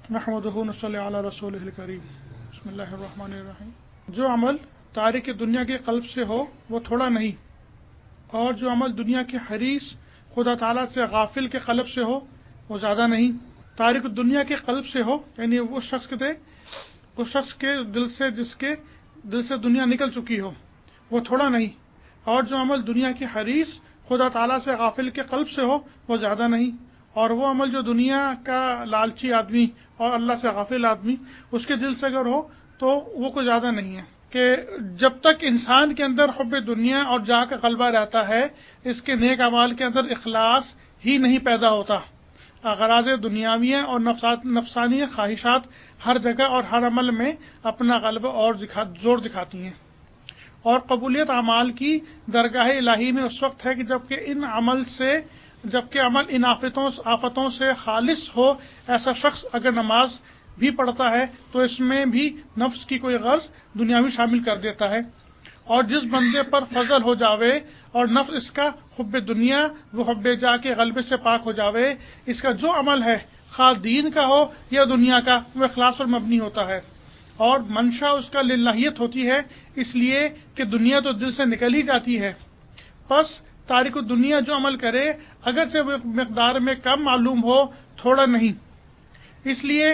نحمدہ ونصلی علی رسولہ الکریم بسم اللہ الرحمن الرحیم۔ جو عمل تارک دنیا کے قلب سے ہو وہ تھوڑا نہیں، اور جو عمل دنیا کے حریص خدا تعالیٰ سے غافل کے قلب سے ہو وہ زیادہ نہیں۔ تارک دنیا کے قلب سے ہو یعنی اس شخص کے دل سے جس کے دل سے دنیا نکل چکی ہو وہ تھوڑا نہیں، اور جو عمل دنیا کے حریص خدا تعالیٰ سے غافل کے قلب سے ہو وہ زیادہ نہیں۔ اور وہ عمل جو دنیا کا لالچی آدمی اور اللہ سے غافل آدمی اس کے دل سے اگر ہو تو وہ کوئی زیادہ نہیں ہے، کہ جب تک انسان کے اندر حب دنیا اور جاہ کا غلبہ رہتا ہے اس کے نیک اعمال کے اندر اخلاص ہی نہیں پیدا ہوتا۔ اغراض دنیاویہ اور نفسانی خواہشات ہر جگہ اور ہر عمل میں اپنا غلبہ اور زور دکھاتی ہیں، اور قبولیت اعمال کی درگاہ الہی میں اس وقت ہے کہ جبکہ عمل ان آفتوں سے خالص ہو۔ ایسا شخص اگر نماز بھی پڑھتا ہے تو اس میں بھی نفس کی کوئی غرض دنیاوی شامل کر دیتا ہے، اور جس بندے پر فضل ہو جاوے اور نفس اس کا حب دنیا وہ حب جا کے غلبے سے پاک ہو جاوے، اس کا جو عمل ہے خواہ دین کا ہو یا دنیا کا وہ اخلاص پر مبنی ہوتا ہے، اور منشا اس کا للہیت ہوتی ہے، اس لیے کہ دنیا تو دل سے نکل ہی جاتی ہے۔ پس تارک دنیا جو عمل کرے اگرچہ وہ مقدار میں کم معلوم ہو تھوڑا نہیں، اس لیے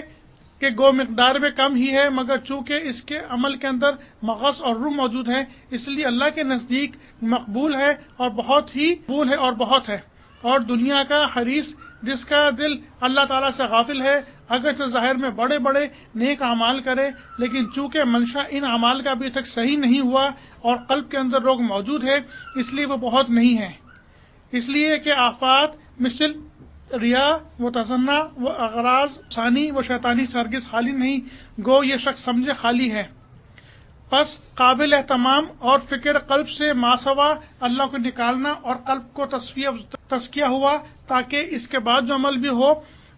کہ گو مقدار میں کم ہی ہے، مگر چونکہ اس کے عمل کے اندر مغص اور روح موجود ہے اس لیے اللہ کے نزدیک مقبول ہے اور بہت ہی قبول ہے اور بہت ہے۔ اور دنیا کا حریص جس کا دل اللہ تعالیٰ سے غافل ہے اگرچہ ظاہر میں بڑے بڑے نیک اعمال کرے، لیکن چونکہ منشا ان اعمال کا ابھی تک صحیح نہیں ہوا اور قلب کے اندر روگ موجود ہے اس لیے وہ بہت نہیں ہے، اس لیے کہ آفات مثل ریا و تزنا و اغراض ثانی و شیطانی ہرگز خالی نہیں، گو یہ شخص سمجھے خالی ہے۔ پس قابل اہتمام اور فکر قلب سے ماسوا اللہ کو نکالنا اور قلب کو تزکیہ ہوا، تاکہ اس کے بعد جو عمل بھی ہو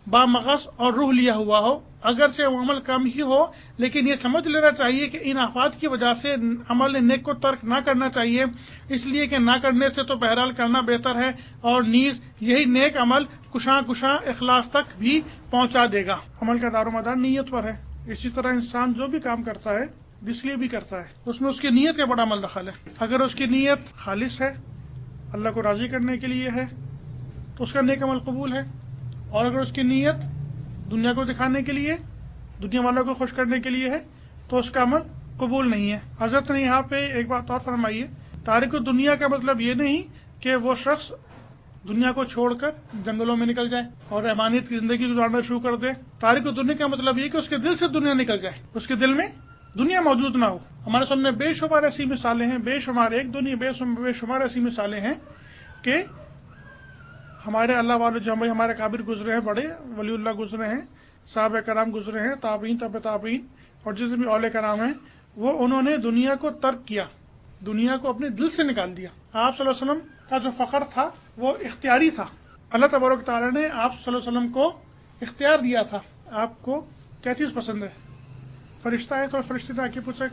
با مغص اور روح لیا ہوا ہو، اگرچہ وہ عمل کم ہی ہو لیکن یہ سمجھ لینا چاہیے کہ ان آفات کی وجہ سے عمل نیک کو ترک نہ کرنا چاہیے، اس لیے کہ نہ کرنے سے تو بہرحال کرنا بہتر ہے، اور نیز یہی نیک عمل کشاں اخلاص تک بھی پہنچا دے گا۔ عمل کا دار و مدار نیت پر ہے، اسی طرح انسان جو بھی کام کرتا ہے جس لیے بھی کرتا ہے اس میں اس کی نیت کا بڑا عمل دخل ہے۔ اگر اس کی نیت خالص ہے، اللہ کو راضی کرنے کے لیے ہے تو اس کا نیک عمل قبول ہے، اور اگر اس کی نیت دنیا کو دکھانے کے لیے، دنیا والوں کو خوش کرنے کے لیے ہے تو اس کا عمل قبول نہیں ہے۔ حضرت نے یہاں پہ ایک بات اور فرمائی ہے، تارک دنیا کا مطلب یہ نہیں کہ وہ شخص دنیا کو چھوڑ کر جنگلوں میں نکل جائے اور رحمانیت کی زندگی گزارنا شروع کر دے۔ تارک دنیا کا مطلب یہ کہ اس کے دل سے دنیا نکل جائے، اس کے دل میں دنیا موجود نہ ہو۔ ہمارے سامنے بے شمار ایسی مثالیں ہیں، بے شمار بے شمار ایسی مثالیں ہیں کہ ہمارے اللہ والے جو ہمارے کابر گزرے ہیں، بڑے ولی اللہ گزرے ہیں، صحابہ کرام گزرے ہیں، تابعین تبع تابعین اور جتنے بھی اولیاء کرام ہیں، وہ انہوں نے دنیا کو ترک کیا، دنیا کو اپنے دل سے نکال دیا۔ آپ صلی اللہ علیہ وسلم کا جو فخر تھا وہ اختیاری تھا، اللہ تبارک تعالیٰ نے آپ صلی اللہ علیہ وسلم کو اختیار دیا تھا، آپ کو کیا چیز پسند ہے؟ فرشتہ ہے تو فرشتے نے آ کے پوچھا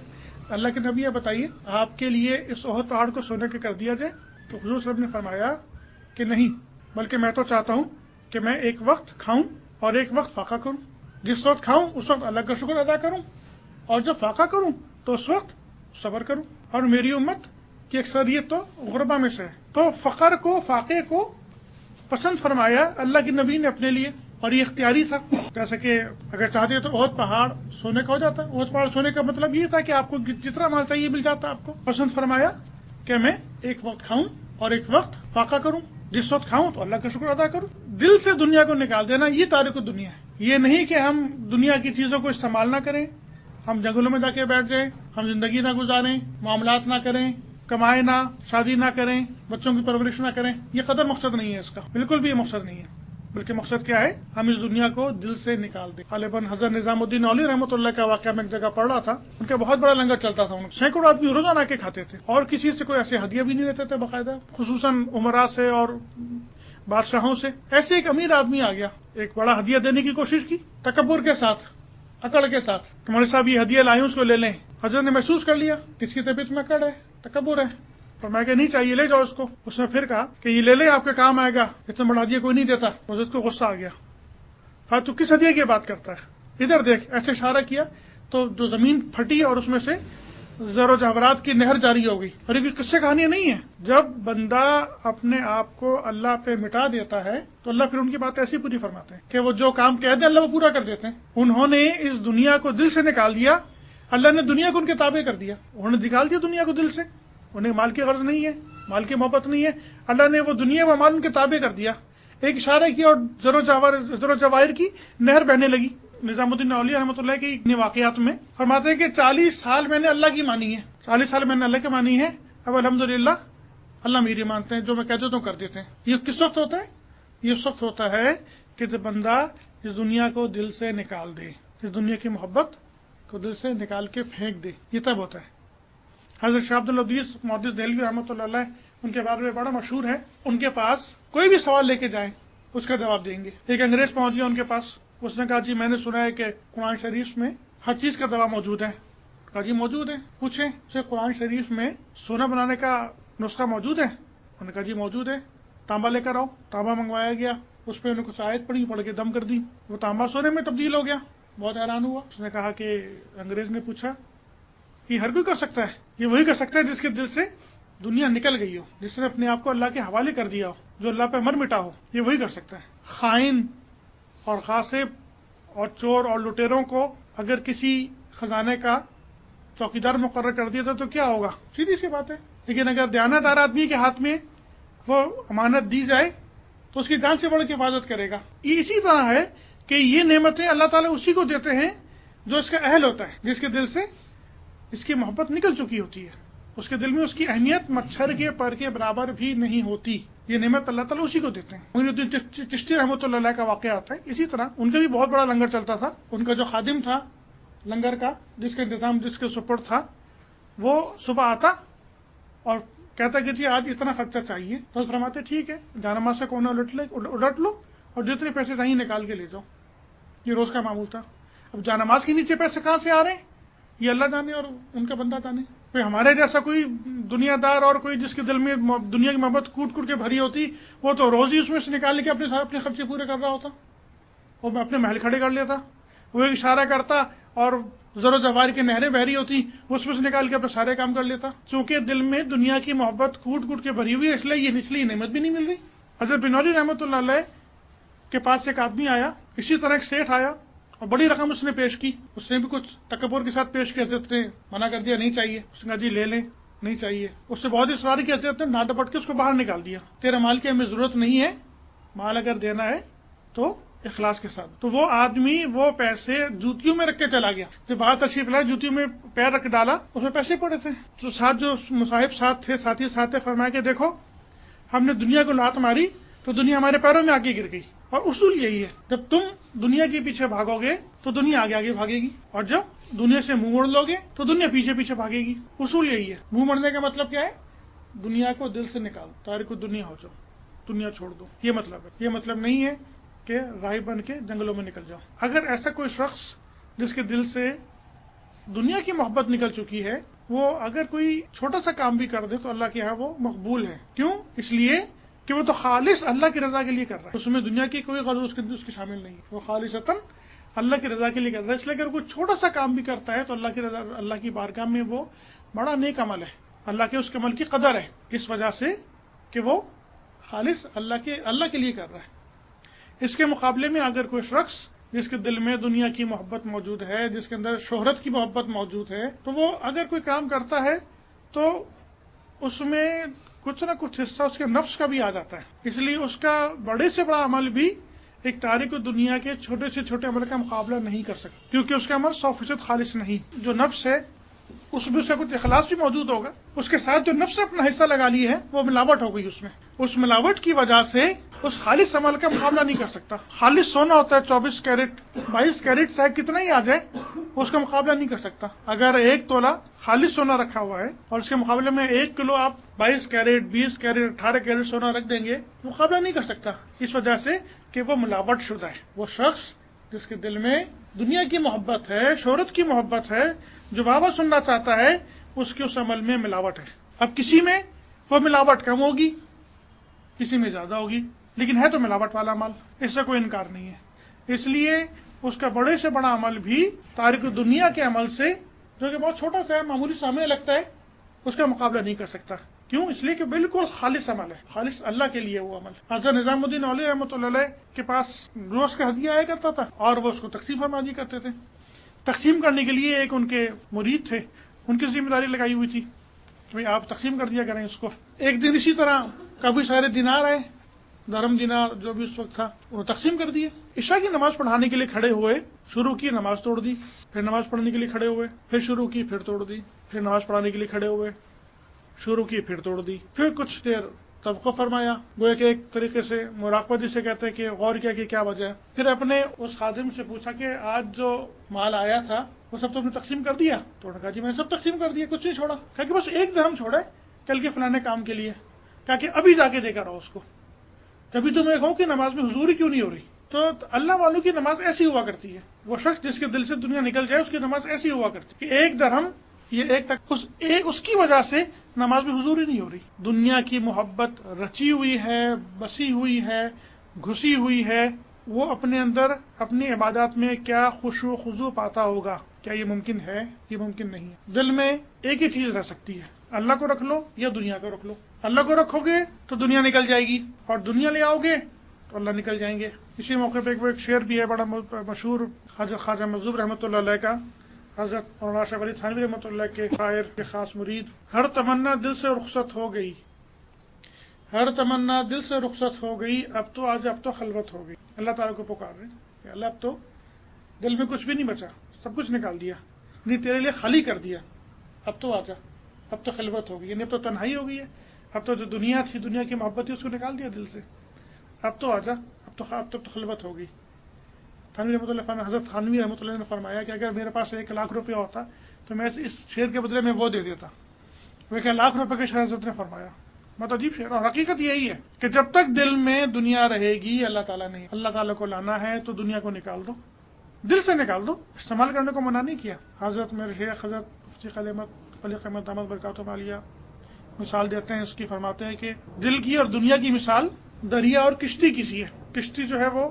اللہ کے نبی بتائیے آپ کے لیے اس احد پہاڑ کو سونے کے کر دیا جائے؟ تو حضور صلی اللہ علیہ وسلم نے فرمایا کہ نہیں، بلکہ میں تو چاہتا ہوں کہ میں ایک وقت کھاؤں اور ایک وقت فاقہ کروں، جس وقت کھاؤں اس وقت اللہ کا شکر ادا کروں، اور جب فاقہ کروں تو اس وقت صبر کروں، اور میری امت کی اکثریت تو غربا میں سے ہے۔ تو فقر کو، فاقے کو پسند فرمایا اللہ کے نبی نے اپنے لیے، اور یہ اختیاری تھا۔ جیسے کہ اگر چاہتے تو احد پہاڑ سونے کا ہو جاتا، احد پہاڑ سونے کا مطلب یہ تھا کہ آپ کو جتنا مال چاہیے مل جاتا۔ آپ کو پسند فرمایا کہ میں ایک وقت کھاؤں اور ایک وقت فاقہ کروں، جس وقت کھاؤں تو اللہ کا شکر ادا کروں۔ دل سے دنیا کو نکال دینا، یہ تارک دنیا ہے۔ یہ نہیں کہ ہم دنیا کی چیزوں کو استعمال نہ کریں، ہم جنگلوں میں جا کے بیٹھ جائیں، ہم زندگی نہ گزاریں، معاملات نہ کریں، کمائے نہ، شادی نہ کریں، بچوں کی پرورش نہ کریں، یہ قدر مقصد نہیں ہے اس کا، بالکل بھی یہ مقصد نہیں ہے۔ بلکہ مقصد کیا ہے؟ ہم اس دنیا کو دل سے نکال دیں۔ غالباً حضرت نظام الدین اولی رحمۃ اللہ کا واقعہ میں ایک جگہ پڑھ رہا تھا، ان کا بہت بڑا لنگر چلتا تھا، سینکڑوں آدمی روزانہ کے کھاتے تھے، اور کسی سے کوئی ایسے ہدیہ بھی نہیں لیتے تھے باقاعدہ، خصوصاً عمراء سے اور بادشاہوں سے۔ ایسے ایک امیر آدمی آ گیا، ایک بڑا ہدیہ دینے کی کوشش کی، تکبر کے ساتھ، اکڑ کے ساتھ، تمہارے صاحب یہ ہدیہ لائے اس کو لے لیں۔ حضرت نے محسوس کر لیا کس کی طبیعت میں اکڑ ہے، تکبر ہے، فرمایا کہ نہیں چاہیے، لے جاؤ اس کو۔ اس نے پھر کہا کہ یہ لے لیں، آپ کے کام آئے گا، اتنا بڑا ہدیہ کوئی نہیں دیتا۔ حضرت کو غصہ آ گیا، تو کس ہدیہ کی بات کرتا ہے؟ ادھر دیکھ، ایسے اشارہ کیا تو جو زمین پھٹی اور اس میں سے زر و جواہرات کی نہر جاری ہو گئی. اور یہ کوئی قصے کہانیاں نہیں ہیں. جب بندہ اپنے آپ کو اللہ پہ مٹا دیتا ہے تو اللہ پھر ان کی بات ایسی پوری فرماتے ہیں کہ وہ جو کام کہتے ہیں اللہ وہ پورا کر دیتے ہیں. انہوں نے اس دنیا کو دل سے نکال دیا، اللہ نے دنیا کو ان کے تابع کر دیا. انہوں نے نکال دیا دنیا کو دل سے، انہیں مال کی غرض نہیں ہے، مال کی محبت نہیں ہے. اللہ نے وہ دنیا و مال ان کے تابع کر دیا. ایک اشارہ کیا اور زر و جواہر کی نہر بہنے لگی. نظام الدین اولیاء رحمۃ اللہ کی اپنے واقعات میں فرماتے ہیں کہ 40 سال میں نے اللہ کی مانی ہے، 40 سال میں نے اللہ کی مانی ہے، اب الحمدللہ اللہ میری مانتے ہیں، جو میں کہتے تو کر دیتے ہیں. یہ کس وقت ہوتا ہے؟ یہ اس وقت ہوتا ہے کہ جب بندہ اس دنیا کو دل سے نکال دے، اس دنیا کی محبت کو دل سے نکال کے پھینک دے، یہ تب ہوتا ہے. حضرت شاہ عبد العزیز محدث دہلوی رحمۃ اللہ علیہ ان کے بارے میں بڑا مشہور ہے، ان کے پاس کوئی بھی سوال لے کے جائیں اس کا جواب دیں گے. ایک انگریز پہنچ گیا ان کے پاس، اس نے کہا جی میں نے سنا ہے کہ قرآن شریف میں ہر چیز کا دوا موجود ہے. کہا جی موجود ہے، پوچھیں اسے قرآن شریف میں سونا بنانے کا نسخہ موجود ہے؟ انہوں نے کہا جی موجود ہے. تانبا لے کر آؤ. تانبا منگوایا گیا، اس پہ انہوں نے کچھ آیت پڑھی، پڑھ کے دم کر دی، وہ تانبا سونے میں تبدیل ہو گیا. بہت حیران ہوا. اس نے کہا کہ انگریز نے پوچھا یہ ہر کوئی کر سکتا ہے؟ یہ وہی کر سکتا ہے جس کے دل سے دنیا نکل گئی ہو، جس نے اپنے آپ کو اللہ کے حوالے کر دیا ہو، جو اللہ پہ مر مٹا ہو، یہ وہی کر سکتا ہے. خائن اور غاصب اور چور اور لٹیروں کو اگر کسی خزانے کا چوکیدار مقرر کر دیا تھا تو کیا ہوگا؟ سیدھی سی بات ہے. لیکن اگر دیانتدار آدمی کے ہاتھ میں وہ امانت دی جائے تو اس کی جان سے بڑھ کے حفاظت کرے گا. یہ اسی طرح ہے کہ یہ نعمتیں اللہ تعالیٰ اسی کو دیتے ہیں جو اس کا اہل ہوتا ہے، جس کے دل سے اس کی محبت نکل چکی ہوتی ہے، اس کے دل میں اس کی اہمیت مچھر کے پر کے برابر بھی نہیں ہوتی. یہ نعمت اللہ تعالیٰ اسی کو دیتے ہیں. معین الدین چشتی رحمۃ اللہ علیہ کا واقعہ آتا ہے اسی طرح. ان کا بھی بہت بڑا لنگر چلتا تھا. ان کا جو خادم تھا لنگر کا، جس کا انتظام جس کے سپرد تھا، وہ صبح آتا اور کہتا کہ جی آج اتنا خرچہ چاہیے، تو فرماتے ٹھیک ہے، جانماز سے کونا الٹ لو اور جتنے پیسے چاہیے نکال کے لے جاؤ. یہ روز کا معمول تھا. اب جانماز کے نیچے پیسے کہاں سے آ رہے ہیں یہ اللہ جانے اور ان کا بندہ جانے. کوئی ہمارے جیسا کوئی دنیا دار اور کوئی جس کے دل میں دنیا کی محبت کوٹ کوٹ کے بھری ہوتی، وہ تو روز ہی اس میں سے نکال کے اپنے خرچے پورے کر رہا ہوتا اور میں اپنے محل کھڑے کر لیتا. وہ ایک اشارہ کرتا اور زر و جواہر کی نہریں بہری ہوتی، اس میں سے نکال کے اپنے سارے کام کر لیتا. چونکہ دل میں دنیا کی محبت کوٹ کوٹ کے بھری ہوئی ہے، اس لیے نعمت بھی نہیں مل رہی. حضرت بنوری رحمۃ اللہ علیہ کے پاس ایک آدمی آیا، اسی طرح ایک سیٹھ آیا اور بڑی رقم اس نے پیش کی. اس نے بھی کچھ تکبر کے ساتھ پیش کیا، حضرت نے منع کر دیا نہیں چاہیے. اس نے کہا جی لے لیں، نہیں چاہیے. اس سے بہت اصرار کیا، حضرت نے نہ ڈپٹ کے اس کو باہر نکال دیا. تیرے مال کی ہمیں ضرورت نہیں ہے، مال اگر دینا ہے تو اخلاص کے ساتھ. تو وہ آدمی وہ پیسے جوتیوں میں رکھ کے چلا گیا. جب باہر تشریف لائے جوتیوں میں پیر رکھ ڈالا، اس میں پیسے پڑے تھے. تو ساتھ جو مصاحب ساتھ تھے، ساتھی ساتھ تھے، فرمایا کہ دیکھو ہم نے دنیا کو لات ماری تو دنیا ہمارے پیروں میں آگے گر گئی. اور اصول یہی ہے، جب تم دنیا کے پیچھے بھاگو گے تو دنیا آگے آگے بھاگے گی، اور جب دنیا سے منہ موڑ لو گے تو دنیا پیچھے پیچھے بھاگے گی. اصول یہی ہے. منہ موڑنے کا مطلب کیا ہے؟ دنیا کو دل سے نکال، تاریخ دنیا ہو جاؤ، دنیا چھوڑ دو، یہ مطلب ہے. یہ مطلب نہیں ہے کہ راہب بن کے جنگلوں میں نکل جاؤ. اگر ایسا کوئی شخص جس کے دل سے دنیا کی محبت نکل چکی ہے، وہ اگر کوئی چھوٹا سا کام بھی کر دے تو اللہ کے یہاں وہ مقبول ہے. کیوں؟ اس لیے کہ وہ تو خالص اللہ کی رضا کے لیے کر رہا ہے، اس میں دنیا کی کوئی غرض اس کی شامل نہیں ہے. وہ خالصتاً اللہ کی رضا کے لیے کر رہا ہے. اس لیے اگر کوئی چھوٹا سا کام بھی کرتا ہے تو اللہ کی رضا، اللہ کی بارگاہ میں وہ بڑا نیک عمل ہے. اللہ کے اس کے عمل کی قدر ہے، اس وجہ سے کہ وہ خالص اللہ کے لیے کر رہا ہے. اس کے مقابلے میں اگر کوئی شخص جس کے دل میں دنیا کی محبت موجود ہے، جس کے اندر شہرت کی محبت موجود ہے، تو وہ اگر کوئی کام کرتا ہے تو اس میں کچھ نہ کچھ حصہ اس کے نفس کا بھی آ جاتا ہے. اس لیے اس کا بڑے سے بڑا عمل بھی ایک تاریک دنیا کے چھوٹے سے چھوٹے عمل کا مقابلہ نہیں کر سکتا، کیونکہ اس کا عمل 100% خالص نہیں. جو نفس ہے اس میں اس کا کچھ اخلاص بھی موجود ہوگا، اس کے ساتھ جو نفس نے اپنا حصہ لگا لی ہے وہ ملاوٹ ہو گئی. اس ملاوٹ کی وجہ سے اس خالص عمل کا مقابلہ نہیں کر سکتا. خالص سونا ہوتا ہے 24 کیرٹ، 22 کیرٹ چاہے کتنا ہی آ جائے اس کا مقابلہ نہیں کر سکتا. اگر 1 تولہ خالص سونا رکھا ہوا ہے اور اس کے مقابلے میں 1 کلو آپ 22 کیرٹ، 20 کیرٹ، 18 کیرٹ سونا رکھ دیں گے، مقابلہ نہیں کر سکتا، اس وجہ سے کہ وہ ملاوٹ شدہ ہے. وہ شخص جس کے دل میں دنیا کی محبت ہے، شہرت کی محبت ہے، جو واہ سننا چاہتا ہے، اس کے اس عمل میں ملاوٹ ہے. اب کسی میں وہ ملاوٹ کم ہوگی، کسی میں زیادہ ہوگی، لیکن ہے تو ملاوٹ والا عمل، اس سے کوئی انکار نہیں ہے. اس لیے اس کا بڑے سے بڑا عمل بھی تارک دنیا کے عمل سے، جو کہ بہت چھوٹا سا ہے، معمولی سامنے لگتا ہے، اس کا مقابلہ نہیں کر سکتا. کیوں؟ اس لیے کہ بالکل خالص عمل ہے، خالص اللہ کے لیے وہ عمل. حضرت نظام الدین اولیاء رحمۃ اللہ علیہ کے پاس روز کا ہدیہ آیا کرتا تھا اور وہ اس کو تقسیم فرما دیا کرتے تھے. تقسیم کرنے کے لیے ایک ان کے مرید تھے، ان کی ذمہ داری لگائی ہوئی تھی کہ آپ تقسیم کر دیا کریں اس کو. ایک دن اسی طرح کافی سارے دینار آئے، درہم دینار جو بھی اس وقت تھا، وہ تقسیم کر دیے. عشاء کی نماز پڑھانے کے لیے کھڑے ہوئے، شروع کی، نماز توڑ دی، پھر نماز پڑھنے کے لیے کھڑے ہوئے، پھر شروع کی، پھر توڑ دی، پھر نماز پڑھانے کے لیے کھڑے ہوئے، شروع کی، پھر توڑ دی، پھر کچھ دیر توقف فرمایا، گویا کہ ایک طریقے سے مراقبہ جسے کہتے ہیں کہ غور کیا کہ کیا وجہ ہے. پھر اپنے اس خادم سے پوچھا کہ آج جو مال آیا تھا وہ سب تم نے تقسیم کر دیا؟ تو انہوں نے کہا جی میں نے سب تقسیم کر دیا، کچھ نہیں چھوڑا. کہا کہ بس ایک درہم چھوڑا ہے کل کے فلانے کام کے لیے. کہا کہ ابھی جا کے دے کر آؤ اس کو. کبھی تمہیں کہوں کہ نماز میں حضوری کیوں نہیں ہو رہی؟ تو اللہ والوں کی نماز ایسی ہوا کرتی ہے. وہ شخص جس کے دل سے دنیا نکل جائے اس کی نماز ایسی ہوا کرتی ہے کہ ایک درہم یہ ایک تک اس کی وجہ سے نماز میں حضوری نہیں ہو رہی. دنیا کی محبت رچی ہوئی ہے، بسی ہوئی ہے، گھسی ہوئی ہے. وہ اپنے اندر اپنی عبادات میں کیا خشوع و خضوع پاتا ہوگا؟ کیا یہ ممکن ہے؟ یہ ممکن نہیں ہے. دل میں ایک ہی چیز رہ سکتی ہے، اللہ کو رکھ لو یا دنیا کو رکھ لو. اللہ کو رکھو گے تو دنیا نکل جائے گی، اور دنیا لے آؤ گے تو اللہ نکل جائیں گے. اسی موقع پہ ایک شعر بھی ہے بڑا مشہور حضرت خواجہ مظہور رحمۃ اللہ علیہ کا، حضرت مولانا اشرف علی تھانوی رحمۃ اللہ کے شاعر کے خاص مرید. ہر تمنا دل سے رخصت ہو گئی، ہر تمنا دل سے رخصت ہو گئی، اب تو آج اب تو خلوت ہو گئی. اللہ تعالیٰ کو پکار رہے ہیں کہ اللہ اب تو دل میں کچھ بھی نہیں بچا، سب کچھ نکال دیا، نہیں تیرے لیے خالی کر دیا. اب تو آجا، اب تو خلوت ہو گئی، یعنی اب تو تنہائی ہو گئی ہے. اب تو جو دنیا تھی، دنیا کی محبت تھی، اس کو نکال دیا دل سے. اب تو آجا، اب تو خلوت ہو گئی. تھانوی رحمۃ اللہ، حضرت تھانوی رحمۃ اللہ نے فرمایا کہ اگر میرے پاس 1,00,000 روپیہ ہوتا تو میں اس شعر کے بدلے میں وہ دے دیتا. وہ 1,00,000 روپے کے شعر حضرت نے فرمایا. بہت عجیب شعر. اور حقیقت یہی ہے کہ جب تک دل میں دنیا رہے گی اللہ تعالیٰ نہیں. اللہ تعالیٰ کو لانا ہے تو دنیا کو نکال دو، دل سے نکال دو. استعمال کرنے کو منع نہیں کیا. حضرت میرے شیخ حضرت مفتی علی احمد دامت برکاتہم عالیہ مثال دیتے ہیں اس کی، فرماتے ہیں کہ دل کی اور دنیا کی مثال دریا اور کشتی کی سی ہے. کشتی جو ہے وہ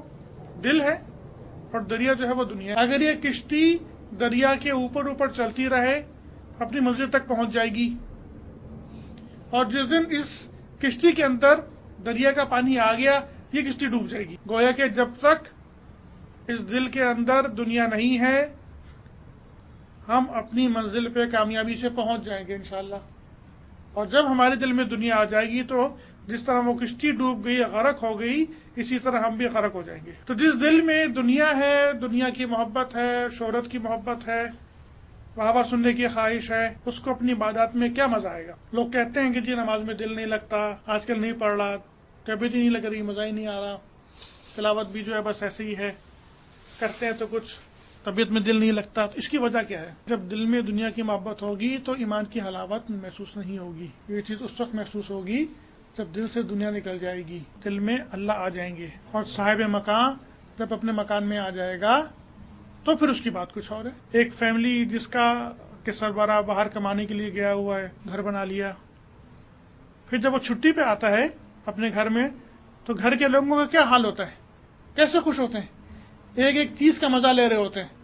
دل ہے اور دریا جو ہے وہ دنیا ہے. اگر یہ کشتی دریا کے اوپر اوپر چلتی رہے اپنی منزل تک پہنچ جائے گی، اور جس دن اس کشتی کے اندر دریا کا پانی آ گیا یہ کشتی ڈوب جائے گی. گویا کہ جب تک اس دل کے اندر دنیا نہیں ہے ہم اپنی منزل پہ کامیابی سے پہنچ جائیں گے انشاءاللہ. اور جب ہمارے دل میں دنیا آ جائے گی تو جس طرح وہ کشتی ڈوب گئی، غرق ہو گئی، اسی طرح ہم بھی غرق ہو جائیں گے. تو جس دل میں دنیا ہے، دنیا کی محبت ہے، شہرت کی محبت ہے، واہ سننے کی خواہش ہے، اس کو اپنی عبادات میں کیا مزہ آئے گا؟ لوگ کہتے ہیں کہ جی نماز میں دل نہیں لگتا، آج کل نہیں پڑھ رہا، طبیعت ہی نہیں لگ رہی، مزہ ہی نہیں آ رہا، تلاوت بھی جو ہے بس ایسے ہی ہے، کرتے ہیں تو کچھ طبیعت میں دل نہیں لگتا. تو اس کی وجہ کیا ہے؟ جب دل میں دنیا کی محبت ہوگی تو ایمان کی حلاوت محسوس نہیں ہوگی. یہ چیز اس وقت محسوس ہوگی جب دل سے دنیا نکل جائے گی، دل میں اللہ آ جائیں گے. اور صاحب مکان جب اپنے مکان میں آ جائے گا تو پھر اس کی بات کچھ اور ہے. ایک فیملی جس کا کہ سربراہ باہر کمانے کے لیے گیا ہوا ہے، گھر بنا لیا، پھر جب وہ چھٹی پہ آتا ہے اپنے گھر میں تو گھر کے لوگوں کا کیا حال ہوتا ہے؟ کیسے خوش ہوتے ہیں، ایک ایک چیز کا مزہ لے رہے ہوتے ہیں،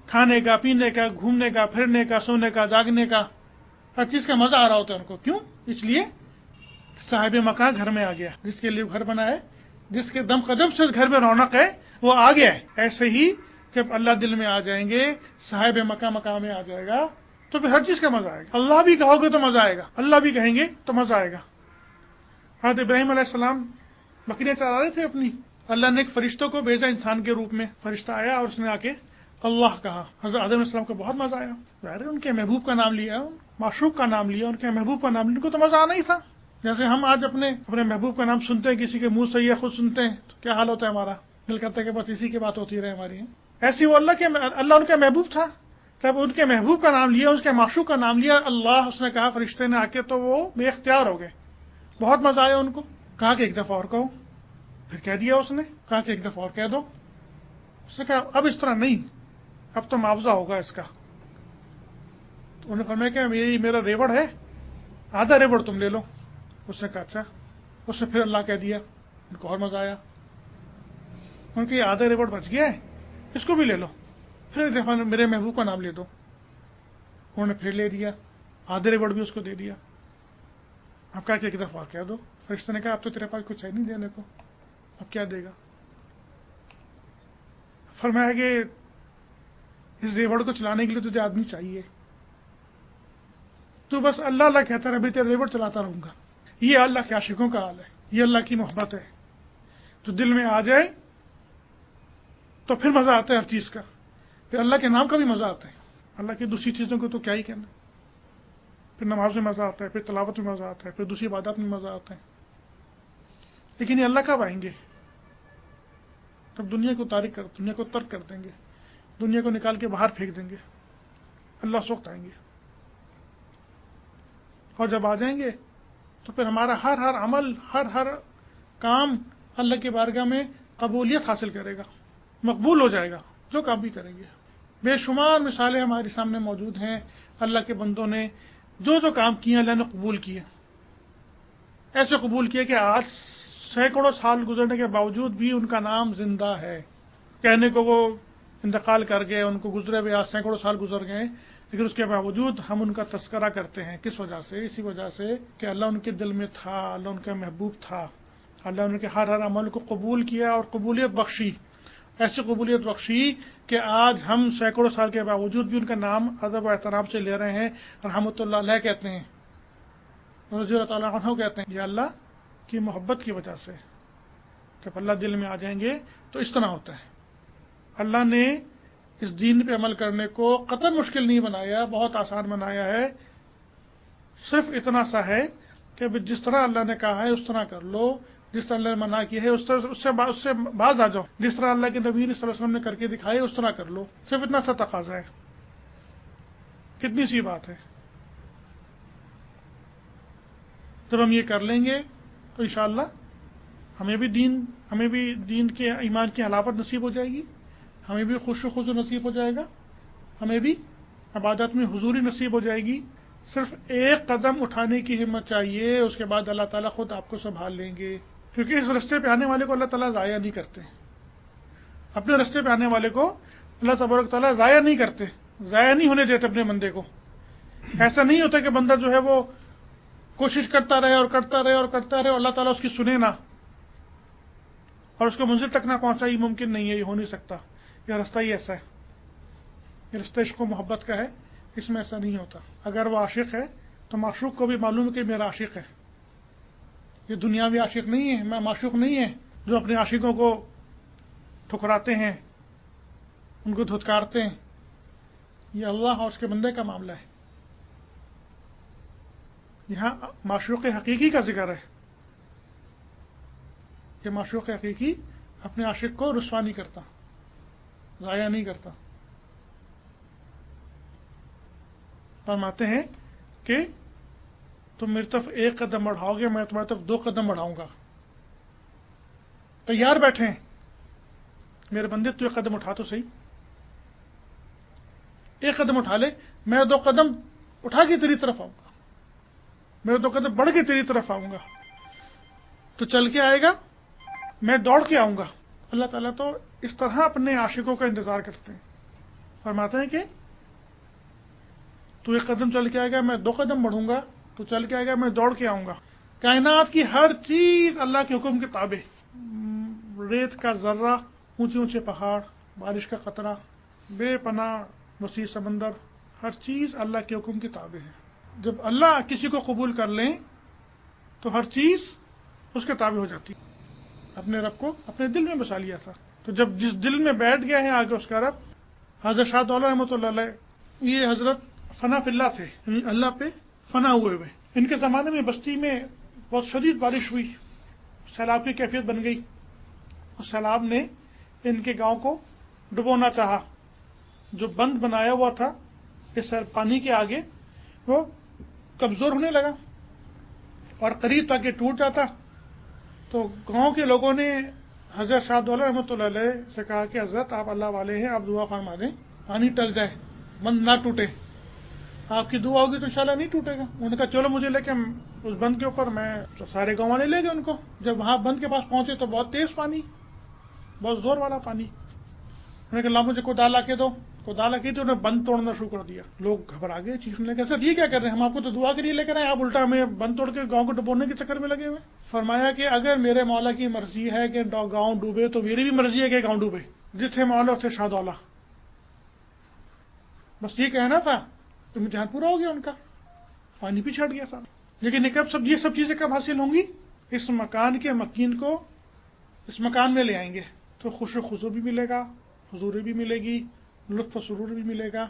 کھانے کا، پینے کا، گھومنے کا، پھرنے کا، سونے کا، جاگنے کا، ہر چیز کا مزہ آ رہا ہوتا ہے ان کو. کیوں؟ اس لیے صاحب مکان گھر میں آ گیا. جس کے لیے گھر بنا ہے، جس کے دم قدم سے گھر میں رونق ہے، وہ آ گیا ہے. ایسے ہی جب اللہ دل میں آ جائیں گے، صاحب مکان میں آ جائے گا تو پھر ہر چیز کا مزہ آئے گا. اللہ بھی کہو گے تو مزہ آئے گا، اللہ بھی کہیں گے تو مزہ آئے گا. حضرت ابراہیم علیہ السلام بکریاں چرا رہے تھے اپنی، اللہ نے ایک فرشتوں کو بھیجا انسان کے روپ میں. فرشتہ آیا اور اس نے آ کے اللہ کہا. حضرت آدم علیہ السلام کو بہت مزہ آیا. ظاہر ان کے محبوب کا نام لیا، معشوق کا نام لیا، ان کے محبوب کا نام لیا، ان کو تو مزہ آنا ہی تھا. جیسے ہم آج اپنے محبوب کا نام سنتے ہیں، کسی کے منہ سے یہ خود سنتے ہیں تو کیا حال ہوتا ہے ہمارا؟ دل کرتا ہے کہ بس اسی کی بات ہوتی رہے ہماری. ایسی وہ اللہ ان کا محبوب تھا. جب ان کے محبوب کا نام لیا، اس کے معشوق کا نام لیا اللہ، اس نے کہا فرشتے نے آ کے، تو وہ بے اختیار ہو گئے. بہت مزہ آیا ان کو. کہا کہ ایک دفعہ اور کہو. پھر کہہ دیا اس نے. کہا کہ ایک دفعہ اور کہہ دو. اس نے کہا اب اس طرح نہیں، اب تو معاوضہ ہوگا اس کا. تو انہوں نے فرمایا کہ یہ میرا ریوڑ ہے، آدھا ریوڑ تم لے لو. اس نے کہا اچھا. اس سے پھر اللہ کہہ دیا. ان کو اور مزہ آیا. ان کے آدھا ریوڑ بچ گیا ہے، اس کو بھی لے لو. پھر ایک دفعہ میرے محبوب کا نام لے دو. انہوں نے پھر لے دیا, آدھے ریوڑ بھی اس کو دے دیا. اب کہا کہ ایک دفعہ کہہ دو. فرشتے نے کہا اب تو تیرے پاس کچھ ہے نہیں دینے کو, اب کیا دے گا؟ فرمایا کہ اس ریوڑ کو چلانے کے لیے تجھے آدمی چاہیے, تو بس اللہ اللہ کہتا رہے, تیرا ریوڑ چلاتا رہوں گا. یہ اللہ کے عاشقوں کا حال ہے, یہ اللہ کی محبت ہے. جو دل میں آ جائے تو پھر مزہ آتا ہے ہر چیز کا. پھر اللہ کے نام کا بھی مزہ آتا ہے. اللہ کی دوسری چیزوں کو تو کیا ہی کہنا. پھر نماز میں مزہ آتا ہے, پھر تلاوت میں مزہ آتا ہے, پھر دوسری عبادات میں مزہ آتا ہے. لیکن یہ اللہ کب آئیں گے؟ تب دنیا کو ترک کر دیں گے, دنیا کو نکال کے باہر پھینک دیں گے. اللہ اس وقت آئیں گے, اور جب آ جائیں گے تو پھر ہمارا ہر عمل, ہر کام اللہ کی بارگاہ میں قبولیت حاصل کرے گا, مقبول ہو جائے گا جو کام بھی کریں گے. بے شمار مثالیں ہمارے سامنے موجود ہیں. اللہ کے بندوں نے جو کام کیے اللہ نے قبول کیے, ایسے قبول کیے کہ آج سینکڑوں سال گزرنے کے باوجود بھی ان کا نام زندہ ہے. کہنے کو وہ انتقال کر گئے, ان کو گزرے ہوئے آج سینکڑوں سال گزر گئے, لیکن اس کے باوجود ہم ان کا تذکرہ کرتے ہیں. کس وجہ سے؟ اسی وجہ سے کہ اللہ ان کے دل میں تھا, اللہ ان کا محبوب تھا, اللہ ان کے ہر عمل کو قبول کیا اور قبولیت بخشی. ایسی قبولیت بخشی کہ آج ہم سینکڑوں سال کے باوجود بھی ان کا نام ادب و احترام سے لے رہے ہیں. رحمۃ اللہ علیہ کہتے ہیں, رضی اللہ تعالیٰ عنہ کہتے ہیں. یہ اللہ کی محبت کی وجہ سے. جب اللہ دل میں آ جائیں گے تو اس طرح ہوتا ہے. اللہ نے اس دین پہ عمل کرنے کو قطعاً مشکل نہیں بنایا, بہت آسان بنایا ہے. صرف اتنا سا ہے کہ جس طرح اللہ نے کہا ہے اس طرح کر لو, جس طرح اللہ نے منع کی ہے اس سے باز آ جاؤ, جس طرح اللہ کے نبی صلی اللہ علیہ وسلم نے کر کے دکھائے اس طرح کر لو. صرف اتنا سا تقاضا ہے. کتنی سی بات ہے. جب ہم یہ کر لیں گے تو انشاءاللہ ہمیں بھی دین کے ایمان کی حلاوت نصیب ہو جائے گی, ہمیں بھی خوش و خضو نصیب ہو جائے گا, ہمیں بھی عبادت میں حضوری نصیب ہو جائے گی. صرف ایک قدم اٹھانے کی ہمت چاہیے, اس کے بعد اللہ تعالیٰ خود آپ کو سنبھال لیں گے. کیونکہ اس رستے پہ آنے والے کو اللہ تعالیٰ ضائع نہیں کرتے. اپنے رستے پہ آنے والے کو اللہ تبارک تعالیٰ ضائع نہیں کرتے, ضائع نہیں ہونے دیتے اپنے بندے کو. ایسا نہیں ہوتا کہ بندہ جو ہے وہ کوشش کرتا رہے اور کرتا رہے اور اللہ تعالیٰ اس کی سنے نہ اور اس کو منزل تک نہ پہنچا. یہ ممکن نہیں ہے, یہ ہو نہیں سکتا. یہ رستہ ہی ایسا ہے, یہ رستہ عشق و محبت کا ہے, اس میں ایسا نہیں ہوتا. اگر وہ عاشق ہے تو معشوق کو بھی معلوم ہے کہ میرا عاشق ہے. یہ دنیاوی عاشق نہیں ہے, میں معشوق نہیں ہے جو اپنے عاشقوں کو ٹھکراتے ہیں, ان کو دھتکارتے ہیں. یہ اللہ اور اس کے بندے کا معاملہ ہے. یہاں معشوق حقیقی کا ذکر ہے. کہ معشوق حقیقی اپنے عاشق کو رسوا نہیں کرتا, ضائع نہیں کرتا. فرماتے ہیں کہ تم میری طرف ایک قدم بڑھاؤ گے, میں تمہاری طرف 2 قدم بڑھاؤں گا. تیار بیٹھے ہیں میرے بندے, تو 1 قدم اٹھا تو صحیح. 1 قدم اٹھا لے, میں 2 قدم اٹھا کے تیری طرف آؤں گا, میں 2 قدم بڑھ کے تیری طرف آؤں گا. تو چل کے آئے گا, میں دوڑ کے آؤں گا. اللہ تعالیٰ تو اس طرح اپنے عاشقوں کا انتظار کرتے ہیں. فرماتے ہیں کہ تو 1 قدم چل کے آئے گا, میں 2 قدم بڑھوں گا, تو چل کے آئے گا, میں دوڑ کے آؤں گا. کائنات کی ہر چیز اللہ کے حکم کے تابع, ریت کا ذرہ, اونچے اونچے پہاڑ, بارش کا قطرہ, بے پناہ وسیع سمندر, ہر چیز اللہ کے حکم کے تابع ہے. جب اللہ کسی کو قبول کر لیں تو ہر چیز اس کے تابع ہو جاتی. اپنے رب کو اپنے دل میں بسا لیا تھا, تو جب جس دل میں بیٹھ گیا ہے آگے اس کا رب. حضرت شاہ دولہ رحمۃ اللہ علیہ, یہ حضرت فنا فی اللہ تھے, اللہ پہ فنا ہوئے ہوئے. ان کے زمانے میں بستی میں بہت شدید بارش ہوئی, سیلاب کی کیفیت بن گئی. اس سیلاب نے ان کے گاؤں کو ڈبونا چاہا. جو بند بنایا ہوا تھا اس پانی کے آگے, وہ کمزور ہونے لگا اور قریب تک ٹوٹ جاتا. تو گاؤں کے لوگوں نے حضرت شاہ دولہ رحمۃ اللہ علیہ سے کہا کہ حضرت آپ اللہ والے ہیں, آپ دعا فرما دیں پانی ٹل جائے, بند نہ ٹوٹے. آپ کی دعا ہوگی تو انشاءاللہ نہیں ٹوٹے گا. انہوں نے کہا چلو مجھے لے کے اس بند کے اوپر. میں سارے گاؤں والے لے گئے ان کو. جب وہاں بند کے پاس پہنچے تو بہت تیز پانی, بہت زور والا پانی. انہوں نے کہا اللہ مجھے کدال لا کے دو، کدال لا کے تو انہیں بند توڑنا شروع کر دیا. لوگ گھبرا گئے، چیخنے لگے سر یہ کیا کر رہے ہیں، ہم آپ کو تو دعا کے لیے لے کر آئے، آپ الٹا ہمیں بند توڑ کے گاؤں کو ڈبونے کے چکر میں لگے ہوئے. فرمایا کہ اگر میرے مولا کی مرضی ہے کہ گاؤں ڈوبے تو میری بھی مرضی ہے کہ گاؤں ڈوبے. جتھے مولا اتھے شاہ دولا. بس یہ کہنا تھا تو امتحان پورا ہو گیا ان کا، پانی بھی چھٹ گیا سارا. لیکن یہ سب چیزیں کب حاصل ہوں گی؟ اس مکان کے مکین کو اس مکان میں لے آئیں گے تو خوش و خضو بھی ملے گا، حضوری بھی ملے گی، لطف و سرور بھی ملے گا،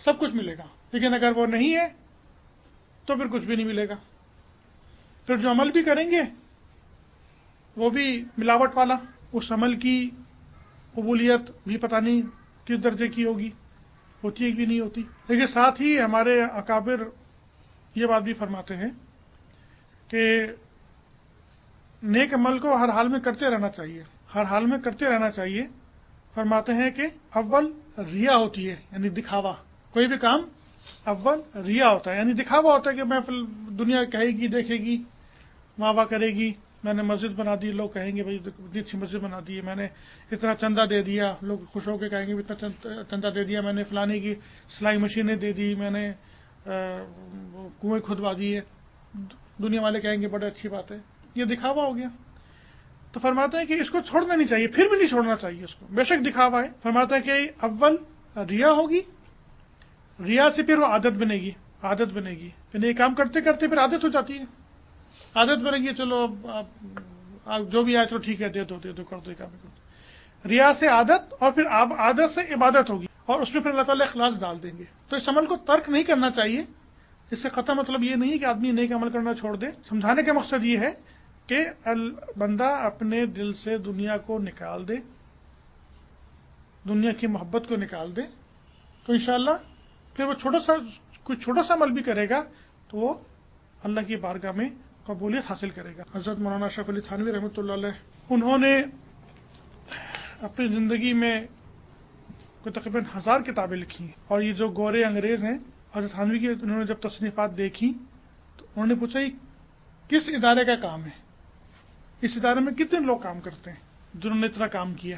سب کچھ ملے گا. لیکن اگر وہ نہیں ہے تو پھر کچھ بھی نہیں ملے گا. پھر جو عمل بھی کریں گے وہ بھی ملاوٹ والا، اس عمل کی قبولیت بھی پتہ نہیں کس درجے کی ہوگی، ہوتی ہے بھی نہیں ہوتی. لیکن ساتھ ہی ہمارے اکابر یہ بات بھی فرماتے ہیں کہ نیک عمل کو ہر حال میں کرتے رہنا چاہیے، ہر حال میں کرتے رہنا چاہیے. فرماتے ہیں کہ اول ریا ہوتی ہے، یعنی دکھاوا. کوئی بھی کام اول ریا ہوتا ہے، یعنی دکھاوا ہوتا ہے کہ میں دنیا کہے گی، دیکھے گی، واہ واہ کرے گی، میں نے مسجد بنا دی، لوگ کہیں گے بھائی اتنی اچھی مسجد بنا دی ہے، میں نے اتنا چندہ دے دیا، لوگ خوش ہو کے کہیں گے اتنا چندہ دے دیا، میں نے فلانے کی سلائی مشینیں دے دی، میں نے کنویں کھدوا دیے، دنیا والے کہیں گے بڑی اچھی بات ہے. یہ دکھاوا ہو گیا. تو فرماتے ہیں کہ اس کو چھوڑنا نہیں چاہیے، پھر بھی نہیں چھوڑنا چاہیے اس کو، بے شک دکھاوا ہے. فرماتا ہے کہ اول ریا ہوگی، ریا سے پھر وہ عادت بنے گی، عادت بنے گی، یعنی یہ کام کرتے کرتے پھر عادت ہو جاتی ہے، عادت بنے گی. چلو جو بھی آئے چلو ٹھیک ہے، دے دو کر دو کام. ریا سے عادت، اور پھر عادت سے عبادت ہوگی، اور اس میں پھر اللہ تعالیٰ اخلاص ڈال دیں گے. تو اس عمل کو ترک نہیں کرنا چاہیے. اس سے قطع مطلب یہ نہیں کہ آدمی نیک عمل کرنا چھوڑ دے. سمجھانے کا مقصد یہ ہے کہ بندہ اپنے دل سے دنیا کو نکال دے، دنیا کی محبت کو نکال دے، تو انشاءاللہ پھر وہ کوئی چھوٹا سا عمل بھی کرے گا تو وہ اللہ کی بارگاہ میں قبولیت حاصل کرے گا. حضرت مولانا اشرف علی تھانوی رحمۃ اللہ علیہ، انہوں نے اپنی زندگی میں تقریباً 1000 کتابیں لکھی ہیں. اور یہ جو گورے انگریز ہیں، حضرت تھانوی کی انہوں نے جب تصنیفات دیکھی تو انہوں نے پوچھا یہ کس ادارے کا کام ہے، اس ادارے میں کتنے لوگ کام کرتے ہیں جنہوں نے اتنا کام کیا.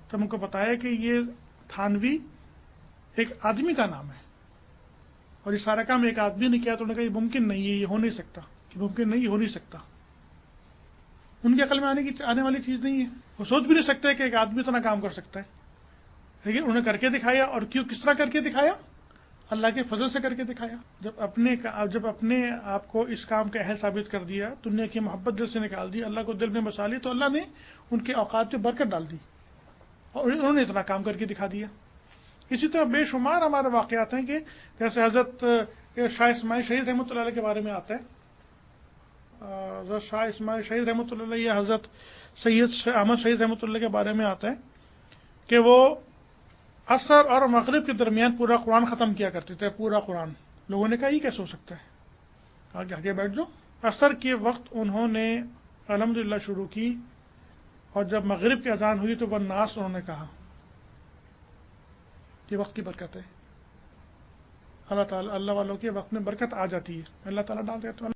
تب ان کو بتایا کہ یہ تھانوی ایک آدمی کا نام ہے، اور یہ سارا کام ایک آدمی نے کیا. تو انہوں نے کہا یہ ممکن نہیں ہے، یہ ہو نہیں سکتا، یہ ممکن نہیں، یہ ہو نہیں سکتا. ان کے عقل میں آنے والی چیز نہیں ہے. وہ سوچ بھی نہیں سکتے کہ ایک آدمی اتنا کام کر سکتا ہے. لیکن انہوں نے کر کے دکھایا. اور کس طرح کر کے دکھایا؟ اللہ کے فضل سے کر کے دکھایا. جب اپنے آپ کو اس کام کا اہل ثابت کر دیا، دنیا کی محبت دل سے نکال دی، اللہ کو دل میں بسا لی، تو اللہ نے ان کے اوقات میں برکت ڈال دی اور انہوں نے اتنا کام کر کے دکھا دیا. اسی طرح بے شمار ہمارے واقعات ہیں کہ جیسے حضرت شاہ اسماعیل شہید رحمۃ اللہ علیہ کے بارے میں آتا ہے. حضرت شاہ اسماعیل شہید رحمۃ اللہ علیہ یا حضرت سید احمد شہید رحمۃ اللہ کے بارے میں آتا ہے کہ وہ عصر اور مغرب کے درمیان پورا قرآن ختم کیا کرتے تھے، پورا قرآن. لوگوں نے کہا یہ کیسے ہو سکتا ہے؟ کہا کہ آگے بیٹھ جاؤ. عصر کے وقت انہوں نے الحمدللہ شروع کی، اور جب مغرب کی اذان ہوئی تو والناس انہوں نے کہا. یہ وقت کی برکت ہے. اللہ والوں کے وقت میں برکت آ جاتی ہے، اللہ تعالیٰ ڈال دیتا ہے.